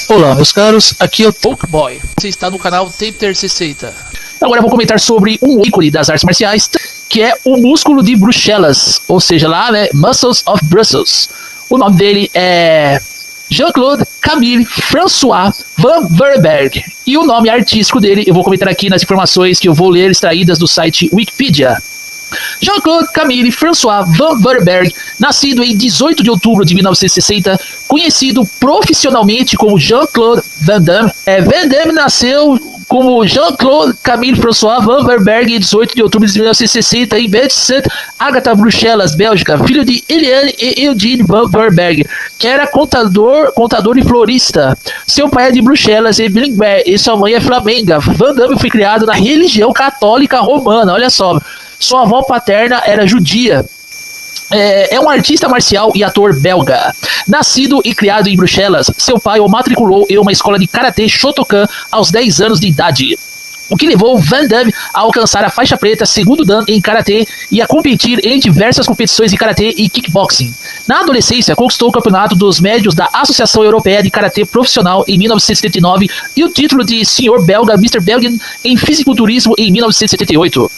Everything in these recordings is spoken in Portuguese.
Olá, meus caros, aqui é o Talkboy. Você está no canal Taper60. Agora eu vou comentar sobre um ícone das artes marciais, que é o músculo de Bruxelas, ou seja, lá, né, Muscles of Brussels. O nome dele é Jean-Claude Camille François Van Verberg. E o nome artístico dele eu vou comentar aqui nas informações que eu vou ler extraídas do site Wikipedia. Jean-Claude Camille François Van Verberg, nascido em 18 de outubro de 1960, conhecido profissionalmente como Jean-Claude Van Damme. Van Damme nasceu como Jean-Claude Camille François Van Verberg em 18 de outubro de 1960 em Sainte Agatha, Bruxelas, Bélgica, filho de Eliane e Eugene Van Verberg, que era contador e florista. Seu pai é de Bruxelas e Bilingberg e sua mãe é flamenga. Van Damme foi criado na religião católica romana, olha só. Sua avó paterna era judia. É um artista marcial e ator belga. Nascido e criado em Bruxelas, seu pai o matriculou em uma escola de karatê Shotokan aos 10 anos de idade, o que levou Van Damme a alcançar a faixa preta segundo dan em karatê e a competir em diversas competições de karatê e kickboxing. Na adolescência, conquistou o campeonato dos médios da Associação Europeia de Karatê Profissional em 1979 e o título de senhor belga Mr. Belgian em fisiculturismo em 1978.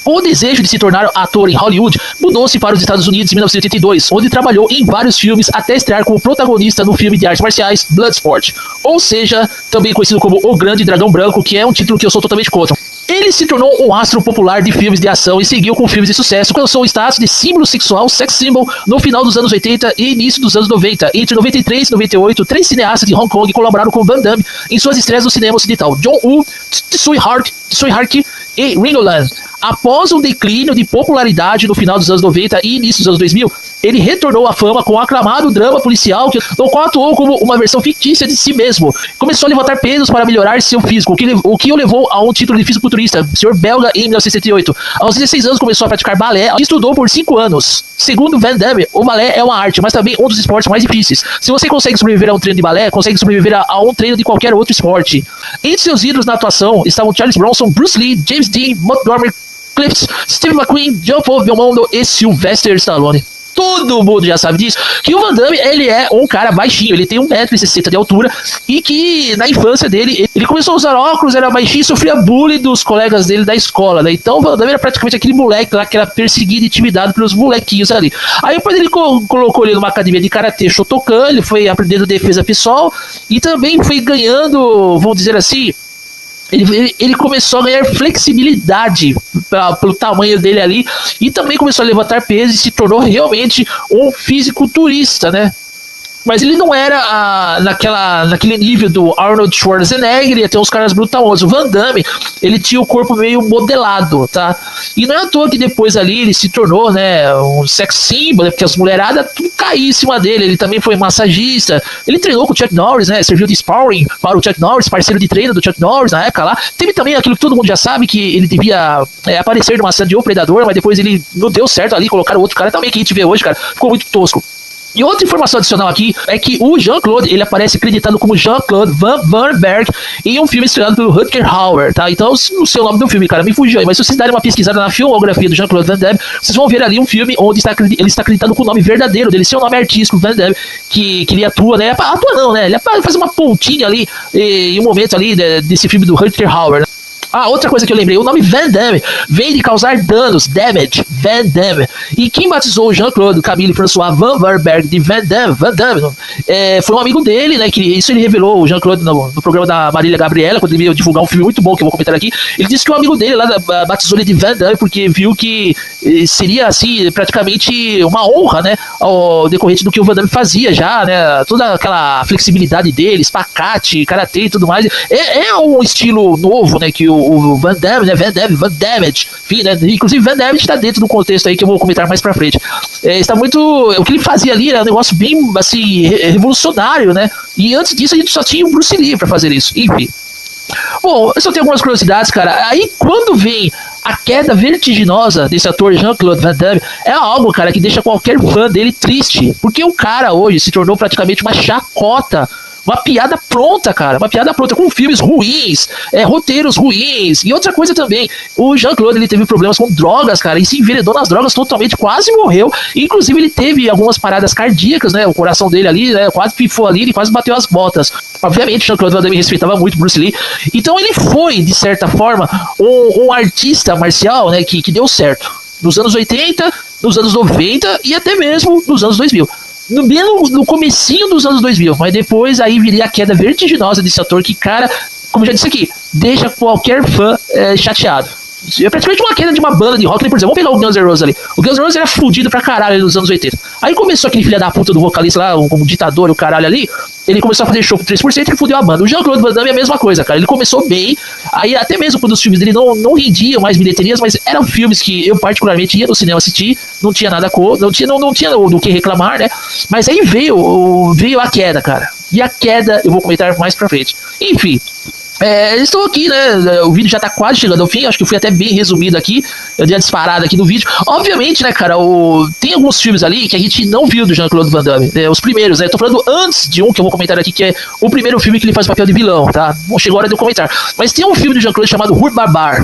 O desejo de se tornar ator em Hollywood mudou-se para os Estados Unidos em 1982, onde trabalhou em vários filmes até estrear como protagonista no filme de artes marciais Bloodsport, ou seja, também conhecido como O Grande Dragão Branco, que é um título que eu sou totalmente contra. Ele se tornou um astro popular de filmes de ação e seguiu com filmes de sucesso, alcançou o status de símbolo sexual, sex symbol, no final dos anos 80 e início dos anos 90. Entre 93 e 98, 3 cineastas de Hong Kong colaboraram com Van Damme em suas estreias no cinema ocidental: John Woo, Tsui Hark e Ringo Lam. Após um declínio de popularidade no final dos anos 90 e início dos anos 2000, ele retornou à fama com o aclamado drama policial, no qual atuou como uma versão fictícia de si mesmo. Começou a levantar pesos para melhorar seu físico, o que o levou a um título de fisiculturista, senhor belga, em 1978. Aos 16 anos começou a praticar balé e estudou por 5 anos. Segundo Van Damme, o balé é uma arte, mas também um dos esportes mais difíceis. Se você consegue sobreviver a um treino de balé, consegue sobreviver a um treino de qualquer outro esporte. Entre seus ídolos na atuação estavam Charles Bronson, Bruce Lee, James Dean, Montgomery Clift, Steve McQueen, John Paul Belmondo e Sylvester Stallone. Todo mundo já sabe disso, que o Van Damme, ele é um cara baixinho, ele tem 1,60 m de altura, e que na infância dele, ele começou a usar óculos, era baixinho e sofria bullying dos colegas dele da escola, né? Então o Van Damme era praticamente aquele moleque lá que era perseguido e intimidado pelos molequinhos ali. Aí depois ele colocou ele numa academia de karatê Shotokan, ele foi aprendendo defesa pessoal, e também foi ganhando, vamos dizer assim, ele começou a ganhar flexibilidade pelo tamanho dele ali, e também começou a levantar peso e se tornou realmente um fisiculturista, né? Mas ele não era naquele nível do Arnold Schwarzenegger e até os caras brutamontes. O Van Damme, ele tinha o corpo meio modelado, tá? E não é à toa que depois ali ele se tornou, né, um sex symbol, né, porque as mulheradas tudo caíam em cima dele. Ele também foi massagista, ele treinou com o Chuck Norris, né, serviu de sparring para o Chuck Norris, parceiro de treino do Chuck Norris na época lá. Teve também aquilo que todo mundo já sabe, que ele devia aparecer numa cena de O Predador, mas depois ele não deu certo ali, colocaram outro cara também que a gente vê hoje, cara, ficou muito tosco. E outra informação adicional aqui é que o Jean-Claude, ele aparece acreditado como Jean-Claude Van Verberg em um filme estreado pelo Rutger Hauer, tá? Então, não sei o nome do filme, cara, me fugiu aí, mas se vocês darem uma pesquisada na filmografia do Jean-Claude Van Damme, vocês vão ver ali um filme onde ele está acreditado com o nome verdadeiro dele, seu nome artístico, Van Damme, que ele atua, né? Atua não, né? Ele faz uma pontinha ali em um momento ali desse filme do Rutger Hauer, né? Ah, outra coisa que eu lembrei, o nome Van Damme vem de causar danos, damage, Van Damme. E quem batizou o Jean-Claude Camille François Van Verberg de Van Damme, foi um amigo dele, né, que isso ele revelou, o Jean-Claude, no programa da Marília Gabriela, quando ele veio divulgar um filme muito bom, que eu vou comentar aqui. Ele disse que um amigo dele lá batizou ele de Van Damme, porque viu que seria, assim, praticamente uma honra, né, ao decorrente do que o Van Damme fazia já, né, toda aquela flexibilidade dele, espacate, karatê e tudo mais. É um estilo novo, né, que o Van Damme, né? Van Damage, enfim, né? Inclusive Van Damme está dentro do contexto aí que eu vou comentar mais pra frente. Está muito. O que ele fazia ali era um negócio bem assim, revolucionário, né? E antes disso a gente só tinha o Bruce Lee pra fazer isso. Enfim. Bom, eu só tenho algumas curiosidades, cara. Aí quando vem a queda vertiginosa desse ator Jean-Claude Van Damme, é algo, cara, que deixa qualquer fã dele triste. Porque o cara hoje se tornou praticamente uma chacota uma piada pronta, cara, uma piada pronta, com filmes ruins, roteiros ruins, e outra coisa também, o Jean-Claude, ele teve problemas com drogas, cara, e se enveredou nas drogas totalmente, quase morreu, inclusive ele teve algumas paradas cardíacas, né, o coração dele ali, né, quase pifou ali, ele quase bateu as botas. Obviamente, Jean-Claude Van Damme respeitava muito Bruce Lee, então ele foi, de certa forma, um artista marcial, né, que deu certo, nos anos 80, nos anos 90 e até mesmo nos anos 2000. No comecinho dos anos 2000, mas depois aí viria a queda vertiginosa desse ator que, cara, como já disse aqui, deixa qualquer fã chateado. É praticamente uma queda de uma banda de rock, por exemplo, vamos pegar o Guns N' Roses ali. O Guns N' Roses era fudido pra caralho nos anos 80. Aí começou aquele filho da puta do vocalista lá, como ditador, o caralho ali, ele começou a fazer show com 3% e fudeu a banda. O Jean-Claude Van Damme é a mesma coisa, cara. Ele começou bem, aí até mesmo quando os filmes dele não rendiam mais bilheterias, mas eram filmes que eu particularmente ia no cinema assistir, não tinha nada não tinha do que reclamar, né? Mas aí veio a queda, cara. E a queda eu vou comentar mais pra frente. Enfim, estou aqui, né? O vídeo já tá quase chegando ao fim. Acho que eu fui até bem resumido aqui. Eu dei a disparada aqui no vídeo. Obviamente, né, cara, tem alguns filmes ali que a gente não viu do Jean-Claude Van Damme, né, os primeiros, né? Eu tô falando antes de um que eu vou comentar aqui, que é o primeiro filme que ele faz o papel de vilão, tá? Bom, chegou a hora de eu comentar. Mas tem um filme do Jean-Claude chamado Rue Barbare.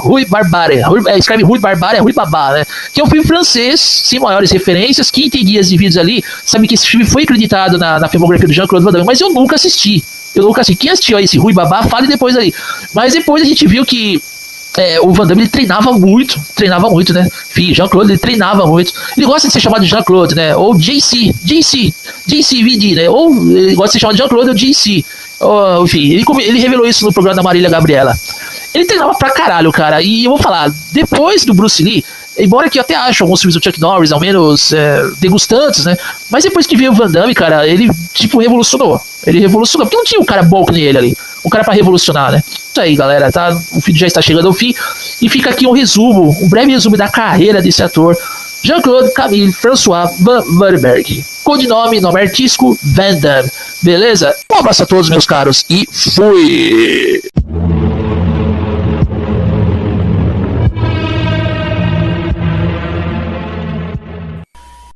Escreve Rue Barbare, Rue Babá, né? Que é um filme francês, sem maiores referências. Quem tem guias de vídeos ali sabe que esse filme foi acreditado na filmografia do Jean-Claude Van Damme, mas eu nunca assisti. Quem assistiu a esse Rui Babá, fale depois aí. Mas depois a gente viu que o Van Damme, ele treinava muito, né? Jean-Claude, ele treinava muito. Ele gosta de ser chamado de Jean-Claude, né? Ou JCVD, né? Ou ele gosta de ser chamado de Jean-Claude ou JC. Enfim, ele revelou isso no programa da Marília Gabriela. Ele treinava pra caralho, cara. E eu vou falar, depois do Bruce Lee, embora que eu até acho alguns filmes do Chuck Norris, ao menos degustantes, né? Mas depois que veio o Van Damme, cara, ele, tipo, revolucionou. Ele revolucionou, porque não tinha um cara bom que nem ele ali. Um cara pra revolucionar, né? Isso aí, galera, tá? O vídeo já está chegando ao fim. E fica aqui um breve resumo da carreira desse ator, Jean-Claude Camille François Van Vandenberg. Codinome, nome artístico, Van Damme. Beleza? Um abraço a todos, meus caros, e fui!